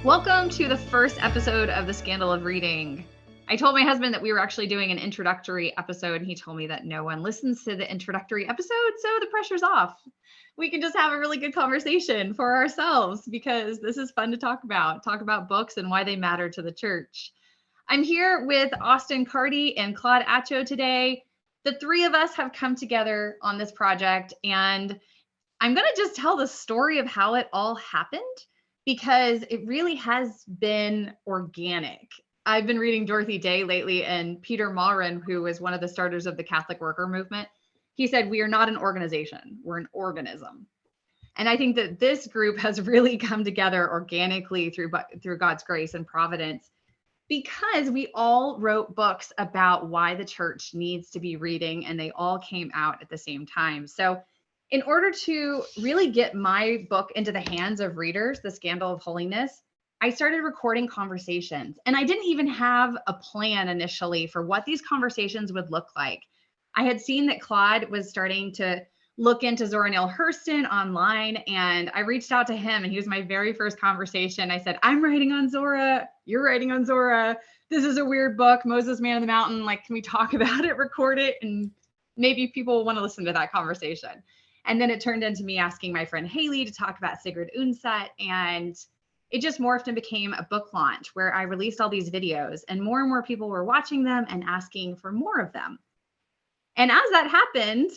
Welcome to the first episode of The Scandal of Reading. I told my husband that we were actually doing an introductory episode, and he told me that no one listens to the introductory episode, so the pressure's off. We can just have a really good conversation for ourselves because this is fun to talk about books and why they matter to the church. I'm here with Austin Carty and Claude Atcho today. The three of us have come together on this project, and I'm going to just tell the story of how it all happened because it really has been organic. I've been reading Dorothy Day lately, and Peter Maurin, who was one of the starters of the Catholic worker movement, he said, "We are not an organization, we're an organism." And I think that this group has really come together organically through God's grace and providence because we all wrote books about why the church needs to be reading, and they all came out at the same time. So in order to really get my book into the hands of readers, The Scandal of Holiness, I started recording conversations. And I didn't even have a plan initially for what these conversations would look like. I had seen that Claude was starting to look into Zora Neale Hurston online, and I reached out to him, and he was my very first conversation. I said, "I'm writing on Zora, you're writing on Zora. This is a weird book, Moses, Man of the Mountain. Like, can we talk about it, record it, and maybe people will want to listen to that conversation." And then it turned into me asking my friend Haley to talk about Sigrid Undset. And it just morphed and became a book launch where I released all these videos, and more people were watching them and asking for more of them. And as that happened,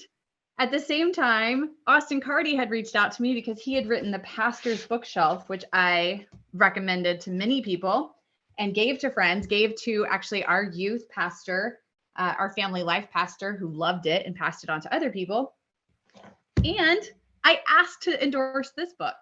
at the same time, Austin Carty had reached out to me because he had written The Pastor's Bookshelf, which I recommended to many people and gave to friends, gave to actually our youth pastor, our family life pastor, who loved it and passed it on to other people. And I asked to endorse this book,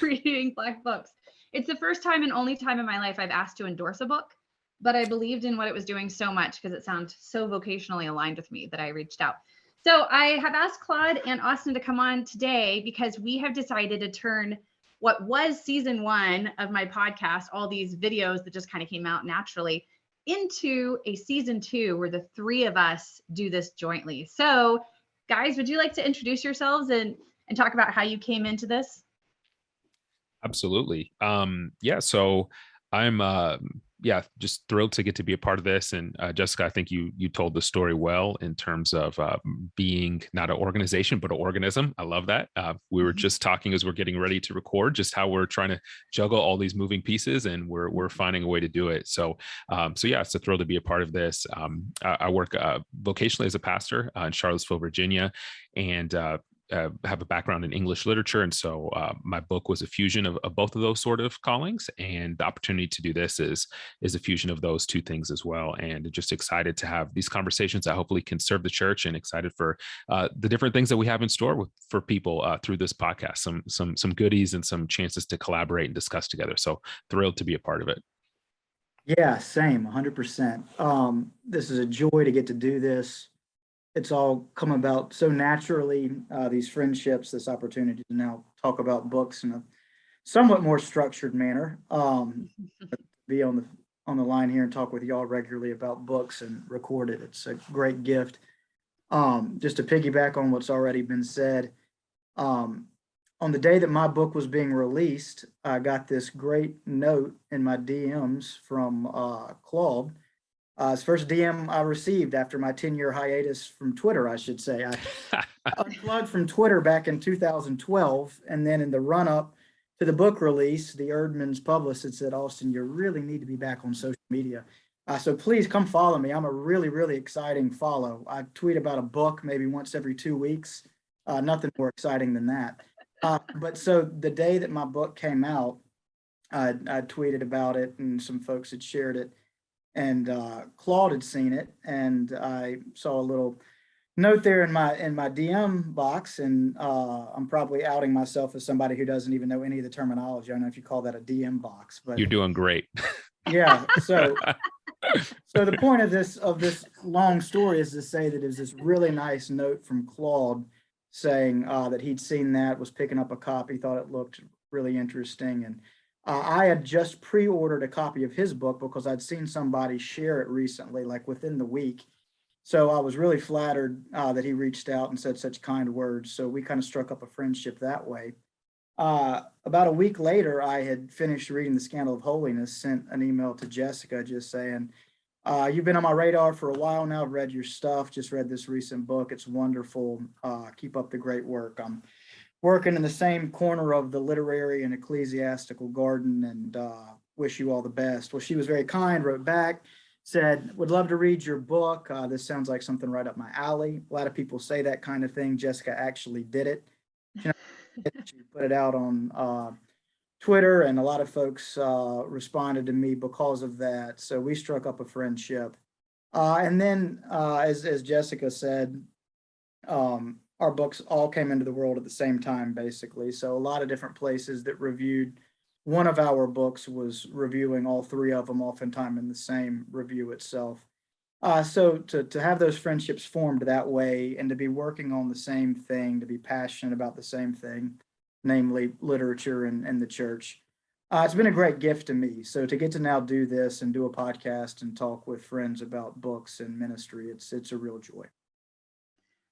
Reading Black Books. It's the first time and only time in my life I've asked to endorse a book, but I believed in what it was doing so much because it sounded so vocationally aligned with me that I reached out. So I have asked Claude and Austin to come on today because we have decided to turn what was season 1 of my podcast, all these videos that just kind of came out naturally, into a season 2 where the three of us do this jointly. So guys, would you like to introduce yourselves and talk about how you came into this? Absolutely. So I'm just thrilled to get to be a part of this. And Jessica, I think you told the story well in terms of being not an organization, but an organism. I love that. We were just talking as we're getting ready to record, just how we're trying to juggle all these moving pieces, and we're finding a way to do it. So it's a thrill to be a part of this. I work vocationally as a pastor in Charlottesville, Virginia, and have a background in English literature. And so my book was a fusion of both of those sort of callings. And the opportunity to do this is a fusion of those two things as well. And just excited to have these conversations that hopefully can serve the church, and excited for the different things that we have in store for people through this podcast, some goodies and some chances to collaborate and discuss together. So thrilled to be a part of it. Yeah, same, 100%. This is a joy to get to do this. It's all come about so naturally, these friendships, this opportunity to now talk about books in a somewhat more structured manner. Be on the line here and talk with y'all regularly about books and record it. It's a great gift. Just to piggyback on what's already been said, on the day that my book was being released, I got this great note in my DMs from Claude. It's first DM I received after my 10-year hiatus from Twitter, I should say. I unplugged from Twitter back in 2012, and then in the run-up to the book release, the Erdman's publicist said, "Austin, you really need to be back on social media. So please come follow me. I'm a really, really exciting follow. I tweet about a book maybe once every 2 weeks. Nothing more exciting than that." But so the day that my book came out, I tweeted about it, and some folks had shared it. And Claude had seen it, and I saw a little note there in my DM box, and I'm probably outing myself as somebody who doesn't even know any of the terminology. I don't know if you call that a DM box, but you're doing great. Yeah. So the point of this long story is to say that it was this really nice note from Claude saying that he'd seen that, was picking up a copy, thought it looked really interesting, and I had just pre-ordered a copy of his book because I'd seen somebody share it recently, like within the week. So I was really flattered that he reached out and said such kind words. So we kind of struck up a friendship that way. About a week later, I had finished reading The Scandal of Holiness, sent an email to Jessica just saying, you've been on my radar for a while now. I've read your stuff, just read this recent book. It's wonderful. Keep up the great work. I'm working in the same corner of the literary and ecclesiastical garden, and wish you all the best. Well, she was very kind, wrote back, said, would love to read your book. This sounds like something right up my alley. A lot of people say that kind of thing. Jessica actually did it. She put it out on Twitter, and a lot of folks responded to me because of that. So we struck up a friendship. And then, as Jessica said, our books all came into the world at the same time, basically. So a lot of different places that reviewed one of our books was reviewing all three of them, oftentimes in the same review itself. So to have those friendships formed that way, and to be working on the same thing, to be passionate about the same thing, namely literature and the church, it's been a great gift to me. So to get to now do this and do a podcast and talk with friends about books and ministry, it's a real joy.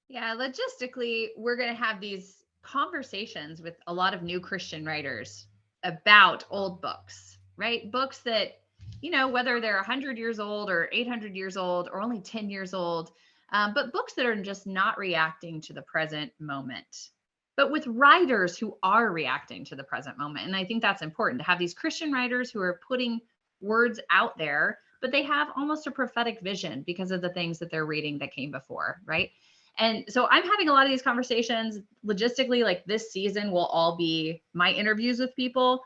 Yeah, logistically, we're going to have these conversations with a lot of new Christian writers about old books, right? Books that, whether they're 100 years old or 800 years old or only 10 years old, but books that are just not reacting to the present moment, but with writers who are reacting to the present moment. And I think that's important to have these Christian writers who are putting words out there, but they have almost a prophetic vision because of the things that they're reading that came before, right? And so I'm having a lot of these conversations logistically, like this season will all be my interviews with people,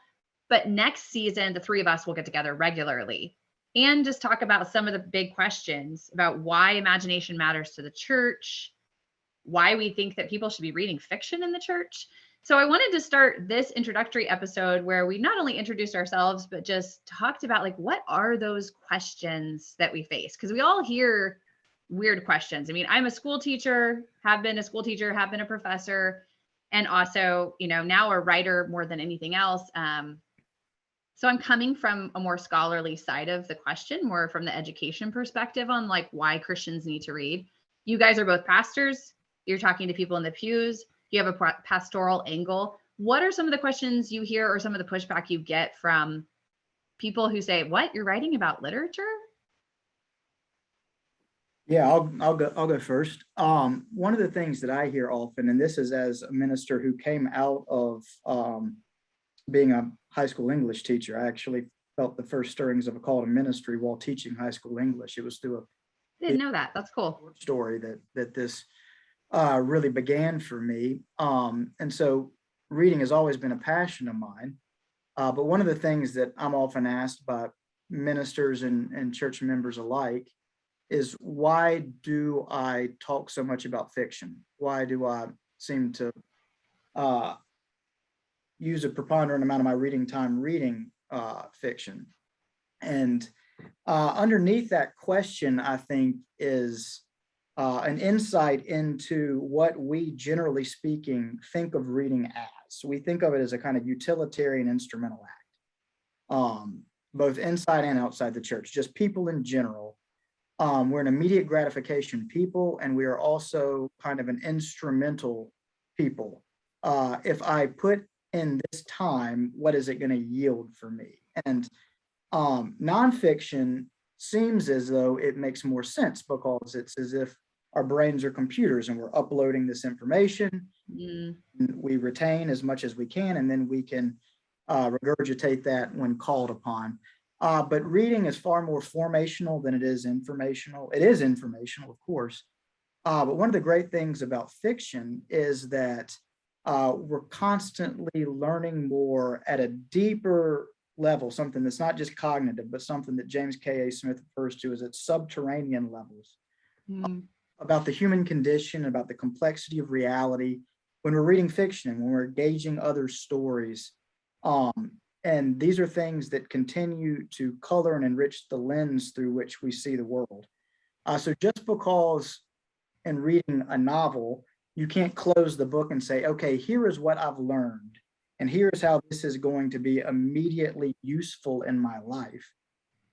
but next season, the three of us will get together regularly and just talk about some of the big questions about why imagination matters to the church, why we think that people should be reading fiction in the church. So I wanted to start this introductory episode where we not only introduced ourselves, but just talked about like, what are those questions that we face? Because we all hear weird questions. I mean, I'm a school teacher, have been a school teacher, have been a professor, and also, now a writer more than anything else. So I'm coming from a more scholarly side of the question, more from the education perspective on like why Christians need to read. You guys are both pastors. You're talking to people in the pews. You have a pastoral angle. What are some of the questions you hear or some of the pushback you get from people who say, what, you're writing about literature? Yeah, I'll go first. One of the things that I hear often, and this is as a minister who came out of being a high school English teacher, I actually felt the first stirrings of a call to ministry while teaching high school English. It was through Didn't know that. That's cool. Story that this really began for me. And so reading has always been a passion of mine. But one of the things that I'm often asked by ministers and church members alike is, why do I talk so much about fiction? Why do I seem to use a preponderant amount of my reading time reading fiction? And underneath that question, I think, is an insight into what we, generally speaking, think of reading as. We think of it as a kind of utilitarian instrumental act, both inside and outside the church, just people in general. We're an immediate gratification people, and we are also kind of an instrumental people. If I put in this time, what is it going to yield for me? And nonfiction seems as though it makes more sense, because it's as if our brains are computers and we're uploading this information. And we retain as much as we can, and then we can regurgitate that when called upon. But reading is far more formational than it is informational. It is informational, of course. But one of the great things about fiction is that we're constantly learning more at a deeper level, something that's not just cognitive, but something that James K.A. Smith refers to as its subterranean levels, about the human condition, about the complexity of reality. When we're reading fiction and when we're gauging other stories, and these are things that continue to color and enrich the lens through which we see the world. So just because in reading a novel, you can't close the book and say, okay, here is what I've learned, and here's how this is going to be immediately useful in my life,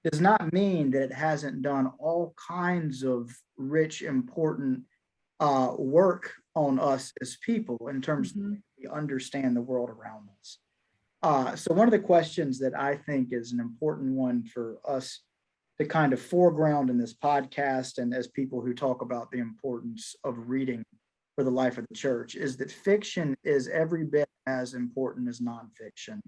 does not mean that it hasn't done all kinds of rich, important work on us as people in terms of we understand the world around us. So one of the questions that I think is an important one for us to kind of foreground in this podcast and as people who talk about the importance of reading for the life of the church is that fiction is every bit as important as nonfiction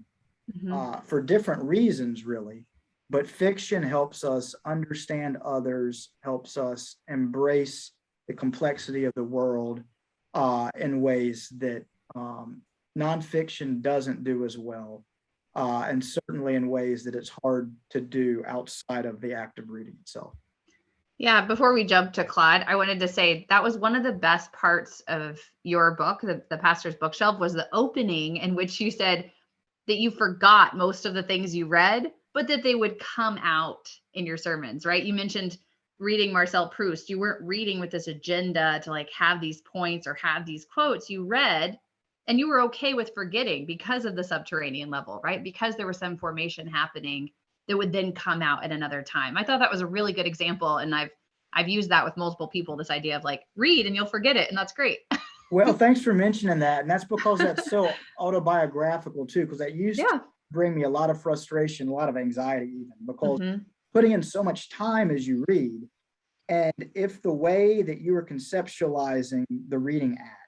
for different reasons, really. But fiction helps us understand others, helps us embrace the complexity of the world in ways that nonfiction doesn't do as well. And certainly in ways that it's hard to do outside of the act of reading itself. Yeah, before we jump to Claude, I wanted to say that was one of the best parts of your book, the Pastor's Bookshelf, was the opening in which you said that you forgot most of the things you read, but that they would come out in your sermons, right? You mentioned reading Marcel Proust. You weren't reading with this agenda to like have these points or have these quotes. You read and you were okay with forgetting because of the subterranean level, right? Because there was some formation happening that would then come out at another time. I thought that was a really good example. And I've used that with multiple people, this idea of like read and you'll forget it. And that's great. Well, thanks for mentioning that. And that's because that's so autobiographical too, because that used to bring me a lot of frustration, a lot of anxiety even, because putting in so much time as you read. And if the way that you are conceptualizing the reading act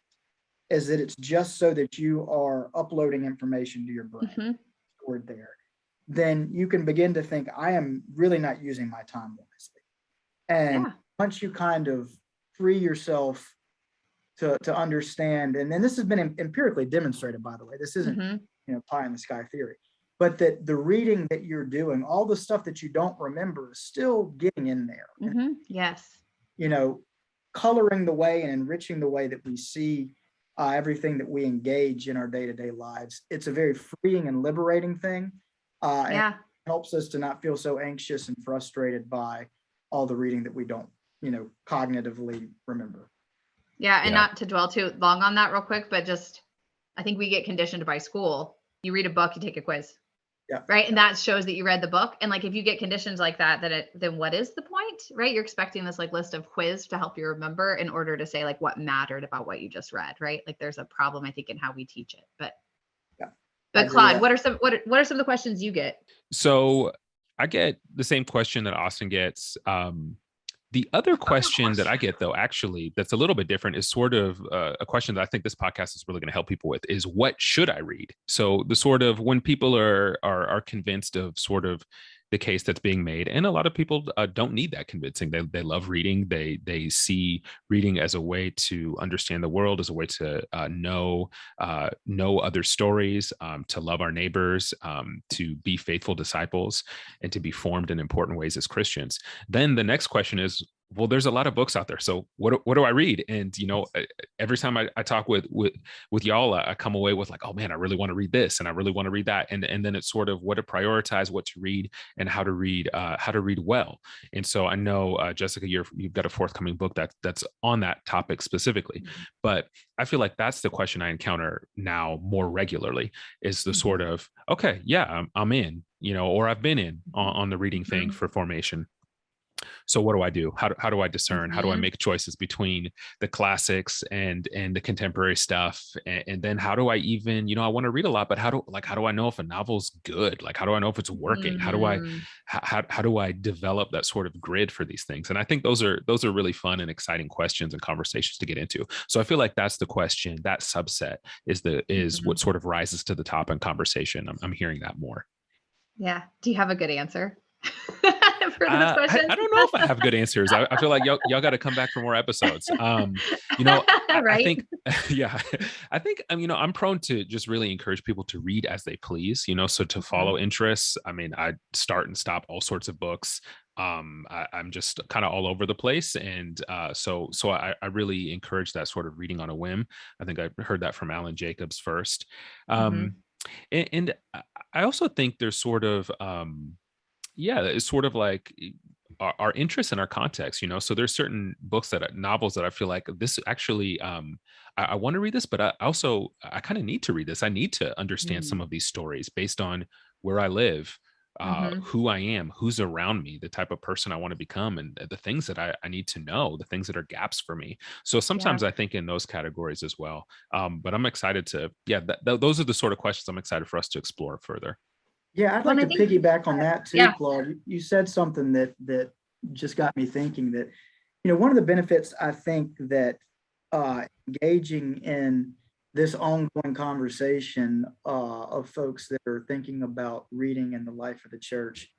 is that it's just so that you are uploading information to your brain, stored there, then you can begin to think, I am really not using my time wisely. And once you kind of free yourself to understand, and then this has been empirically demonstrated, by the way, this isn't pie in the sky theory, but that the reading that you're doing, all the stuff that you don't remember is still getting in there. Yes. Coloring the way and enriching the way that we see everything that we engage in our day-to-day lives. It's a very freeing and liberating thing. And it helps us to not feel so anxious and frustrated by all the reading that we don't, cognitively remember. Yeah. And not to dwell too long on that real quick, but just, I think we get conditioned by school. You read a book, you take a quiz. Yeah. Right. And that shows that you read the book. And like, if you get conditions like that, then what is the point? Right. You're expecting this like list of quiz to help you remember in order to say like what mattered about what you just read. Right. Like there's a problem, I think, in how we teach it. But Claude, what are some of the questions you get? So I get the same question that Austin gets. The other question that I get, though, actually, that's a little bit different is sort of a question that I think this podcast is really going to help people with is what should I read? So the sort of when people are convinced of sort of the case that's being made, and a lot of people don't need that convincing. They love reading. They see reading as a way to understand the world, as a way to know other stories, to love our neighbors, to be faithful disciples, and to be formed in important ways as Christians. Then the next question is, well, there's a lot of books out there. So what do I read? And, every time I talk with y'all, I come away with like, oh man, I really want to read this and I really want to read that. And then it's sort of what to prioritize, what to read, and how to read well. And so I know, Jessica, you've got a forthcoming book that's on that topic specifically, but I feel like that's the question I encounter now more regularly is the sort of, okay, yeah, I'm in, or I've been in on the reading thing for formation. So what do I do? How do I discern? How do I make choices between the classics and the contemporary stuff? And then how do I even, I want to read a lot, but how do I know if a novel's good? Like, how do I know if it's working? How do I develop that sort of grid for these things? And I think those are really fun and exciting questions and conversations to get into. So I feel like that's the question. That subset is what sort of rises to the top in conversation. I'm hearing that more. Yeah. Do you have a good answer? For those questions? I don't know if I have good answers. I feel like y'all got to come back for more episodes. Right? I think I'm prone to just really encourage people to read as they please, so to follow interests. I mean, I start and stop all sorts of books. I'm just kind of all over the place. And so I really encourage that sort of reading on a whim. I think I heard that from Alan Jacobs first. And I also think there's sort of, it's sort of like our interests and our context, so there's certain novels that I feel like this actually, I want to read this, but I kind of need to read this. I need to understand some of these stories based on where I live, who I am, who's around me, the type of person I want to become, and the things that I need to know, the things that are gaps for me. So sometimes I think in those categories as well. But I'm excited to, those are the sort of questions I'm excited for us to explore further. Yeah, I'd like to piggyback on that too, Claude. You said something that just got me thinking that, one of the benefits I think that engaging in this ongoing conversation of folks that are thinking about reading in the life of the church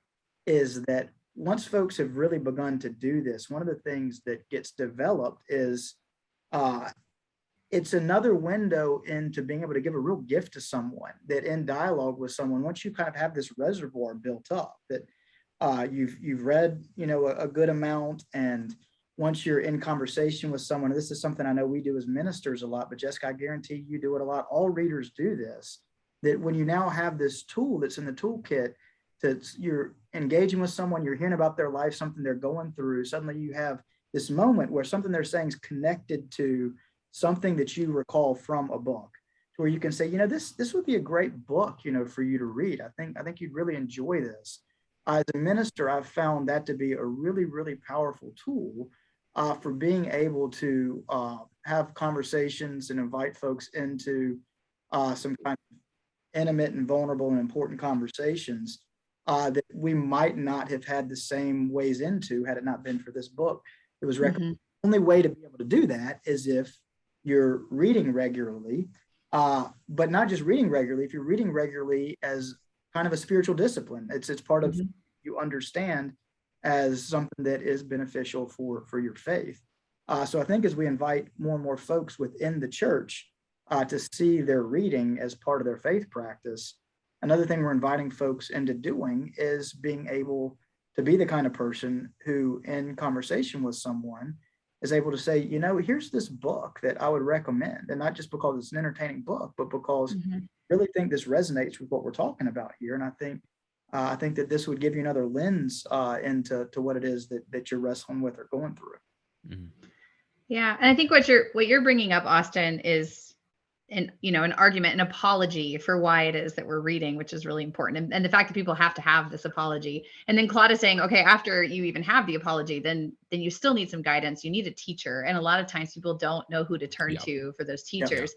is that once folks have really begun to do this, one of the things that gets developed is it's another window into being able to give a real gift to someone, that in dialogue with someone, once you kind of have this reservoir built up, that you've read, a good amount, and once you're in conversation with someone, this is something I know we do as ministers a lot, but Jessica, I guarantee you do it a lot. All readers do this, that when you now have this tool that's in the toolkit, that you're engaging with someone, you're hearing about their life, something they're going through, suddenly you have this moment where something they're saying is connected to something that you recall from a book, to where you can say, this would be a great book, for you to read. I think you'd really enjoy this. As a minister, I've found that to be a really, really powerful tool for being able to have conversations and invite folks into some kind of intimate and vulnerable and important conversations that we might not have had the same ways into had it not been for this book. It was recommended. The only way to be able to do that is if you're reading regularly, but not just reading regularly. If you're reading regularly as kind of a spiritual discipline, it's part of you understand as something that is beneficial for your faith. So I think as we invite more and more folks within the church to see their reading as part of their faith practice, another thing we're inviting folks into doing is being able to be the kind of person who, in conversation with someone, is able to say, here's this book that I would recommend, and not just because it's an entertaining book, but because I really think this resonates with what we're talking about here. And I think that this would give you another lens into what it is that you're wrestling with or going through. Yeah, and I think what you're bringing up, Austin, is an argument, an apology for why it is that we're reading, which is really important. And the fact that people have to have this apology. And then Claude is saying, okay, after you even have the apology, then you still need some guidance. You need a teacher. And a lot of times people don't know who to turn to for those teachers.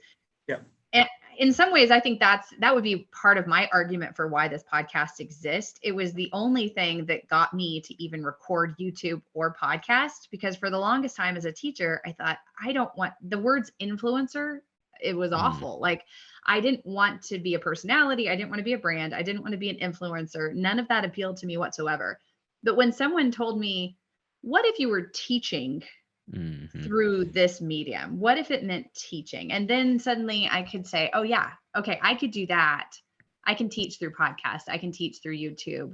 And in some ways, I think that would be part of my argument for why this podcast exists. It was the only thing that got me to even record YouTube or podcast, because for the longest time as a teacher, I thought, I don't want the words influencer. It was awful. Like, I didn't want to be a personality. I didn't want to be a brand. I didn't want to be an influencer. None of that appealed to me whatsoever. But when someone told me, what if you were teaching through this medium? What if it meant teaching? And then suddenly I could say, oh yeah, okay, I could do that. I can teach through podcasts. I can teach through YouTube.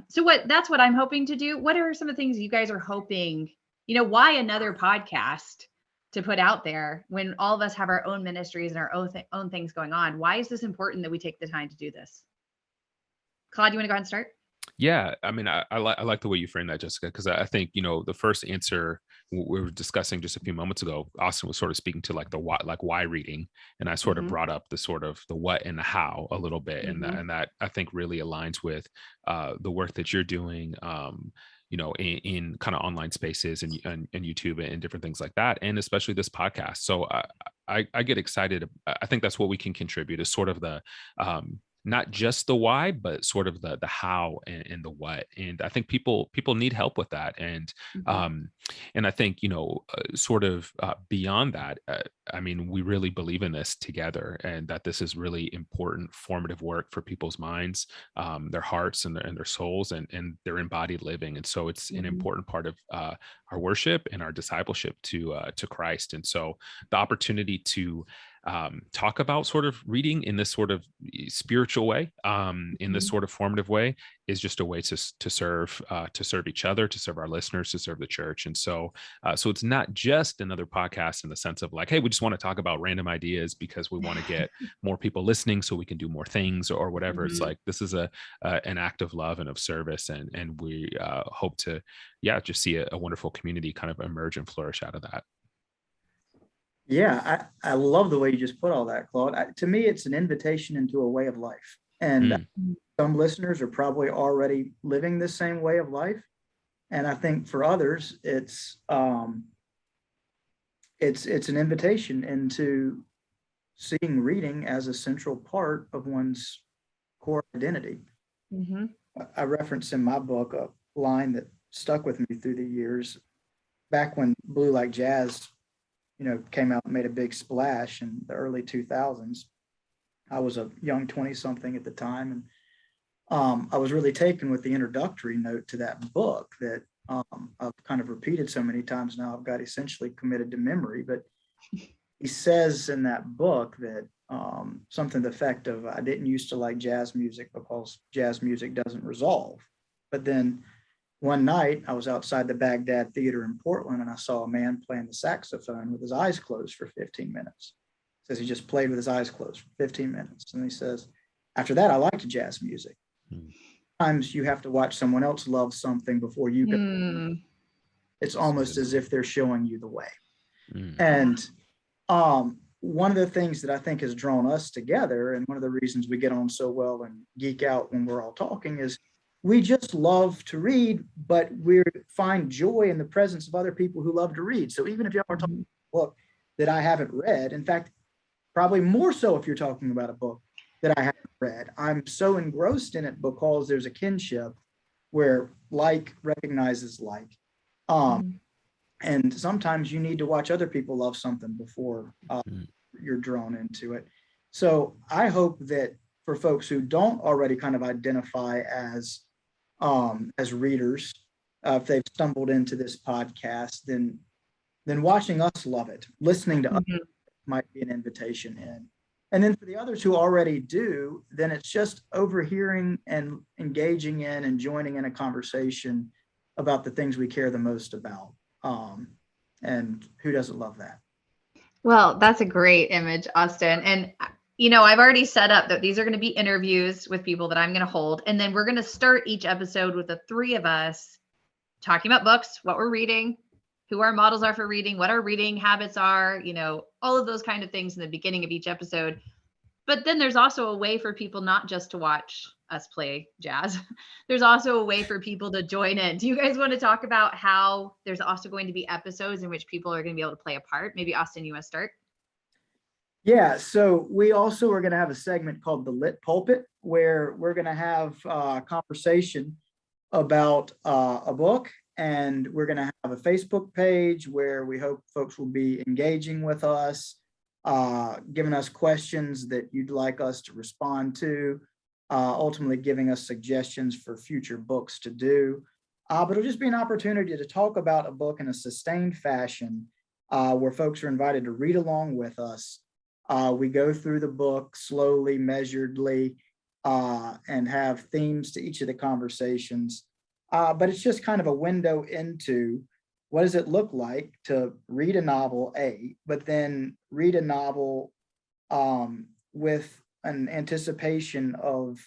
So that's what I'm hoping to do. What are some of the things you guys are hoping, why another podcast to put out there when all of us have our own ministries and our own things going on? Why is this important that we take the time to do this? Claude, you want to go ahead and start? Yeah, I mean, I like the way you frame that, Jessica, because I think, the first answer we were discussing just a few moments ago, Austin was sort of speaking to like the why reading, and I sort of brought up the sort of the what and the how a little bit, and that I think really aligns with the work that you're doing, in kind of online spaces and YouTube and different things like that, and especially this podcast. So I get excited. I think that's what we can contribute, is sort of the not just the why, but sort of the how and the what. And I think people need help with that. And and I think, sort of beyond that, I mean, we really believe in this together, and that this is really important, formative work for people's minds, their hearts and their souls, and their embodied living. And so it's an important part of our worship and our discipleship to Christ. And so the opportunity to talk about sort of reading in this sort of spiritual way, in this sort of formative way, is just a way to serve each other, to serve our listeners, to serve the church. And so it's not just another podcast in the sense of like, hey, we just want to talk about random ideas because we want to get more people listening so we can do more things or whatever. It's like, this is an act of love and of service, and we hope to just see a wonderful community kind of emerge and flourish out of that. Yeah, I love the way you just put all that, Claude. To me, it's an invitation into a way of life. And some listeners are probably already living the same way of life. And I think for others, it's an invitation into seeing reading as a central part of one's core identity. Mm-hmm. I reference in my book a line that stuck with me through the years. Back when Blue Like Jazz, came out and made a big splash in the early 2000s. I was a young 20-something at the time, and I was really taken with the introductory note to that book that I've kind of repeated so many times now I've got essentially committed to memory. But he says in that book that something to the effect of, I didn't used to like jazz music because jazz music doesn't resolve. But then one night I was outside the Baghdad Theater in Portland, and I saw a man playing the saxophone with his eyes closed for 15 minutes. Says he just played with his eyes closed for 15 minutes. And he says, after that, I liked jazz music. Sometimes you have to watch someone else love something before you can. It's almost as if they're showing you the way. And one of the things that I think has drawn us together, and one of the reasons we get on so well and geek out when we're all talking, is we just love to read, but we find joy in the presence of other people who love to read. So even if y'all are talking about a book that I haven't read, in fact, probably more so if you're talking about a book that I haven't read, I'm so engrossed in it because there's a kinship where like recognizes like. And sometimes you need to watch other people love something before you're drawn into it. So I hope that for folks who don't already kind of identify as readers, if they've stumbled into this podcast, then watching us love it, listening to us might be an invitation in. And then for the others who already do, then it's just overhearing and engaging in and joining in a conversation about the things we care the most about. And who doesn't love that? Well, that's a great image, Austin. And, I've already set up that these are going to be interviews with people that I'm going to hold. And then we're going to start each episode with the three of us talking about books, what we're reading, who our models are for reading, what our reading habits are, all of those kind of things in the beginning of each episode. But then there's also a way for people not just to watch us play jazz. There's also a way for people to join in. Do you guys want to talk about how there's also going to be episodes in which people are going to be able to play a part? Maybe Austin, you want to start? Yeah, so we also are going to have a segment called the Lit Pulpit, where we're going to have a conversation about a book, and we're going to have a Facebook page where we hope folks will be engaging with us, giving us questions that you'd like us to respond to, ultimately giving us suggestions for future books to do. But it'll just be an opportunity to talk about a book in a sustained fashion, where folks are invited to read along with us. We go through the book slowly, measuredly, and have themes to each of the conversations. But it's just kind of a window into what does it look like to read a novel, but then read a novel with an anticipation of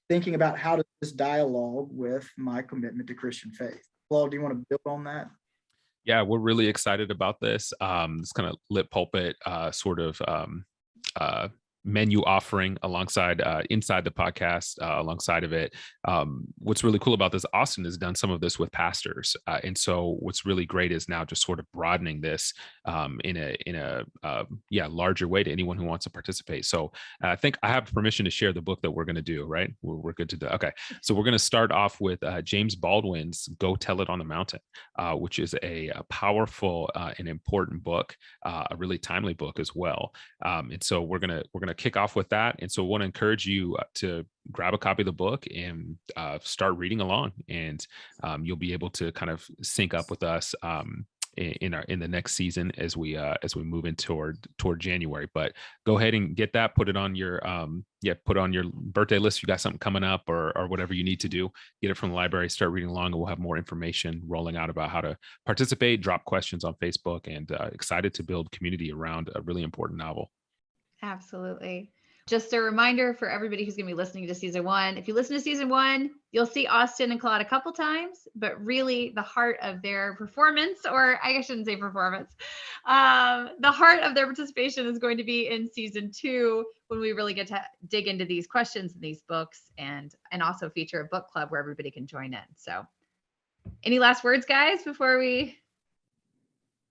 thinking about how does this dialogue with my commitment to Christian faith. Claude, do you want to build on that? Yeah, we're really excited about this. This kind of Lit Pulpit sort of menu offering alongside inside the podcast, alongside of it. What's really cool about this, Austin has done some of this with pastors, and so what's really great is now just sort of broadening this in a larger way to anyone who wants to participate. So I think I have permission to share the book that we're going to do. Right, we're good to do. Okay, so we're going to start off with James Baldwin's "Go Tell It on the Mountain," which is a powerful and important book, a really timely book as well. And so we're gonna kick off with that. And so I want to encourage you to grab a copy of the book and start reading along, and you'll be able to kind of sync up with us in the next season as we move in toward January. But go ahead and get that, put it on your put on your birthday list if you got something coming up or whatever you need to do. Get it from the library, start reading along, and we'll have more information rolling out about how to participate, drop questions on Facebook, and excited to build community around a really important novel. Absolutely. just a reminder for everybody who's going to be listening to season 1. If you listen to season 1, you'll see Austin and Claude a couple times, but really the heart of their performance, or I shouldn't say performance, the heart of their participation is going to be in season 2, when we really get to dig into these questions in these books, and also feature a book club where everybody can join in. So any last words, guys, before we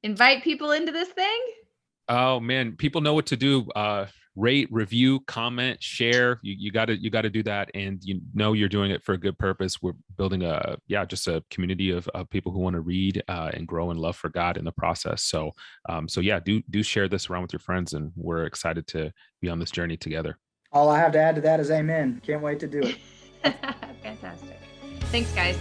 invite people into this thing? Oh man, people know what to do. Rate, review, comment, share. You got to do that, and you know you're doing it for a good purpose. We're building just a community of people who want to read and grow in love for God in the process. So do share this around with your friends, and we're excited to be on this journey together. All I have to add to that is amen. Can't wait to do it. Fantastic. Thanks, guys.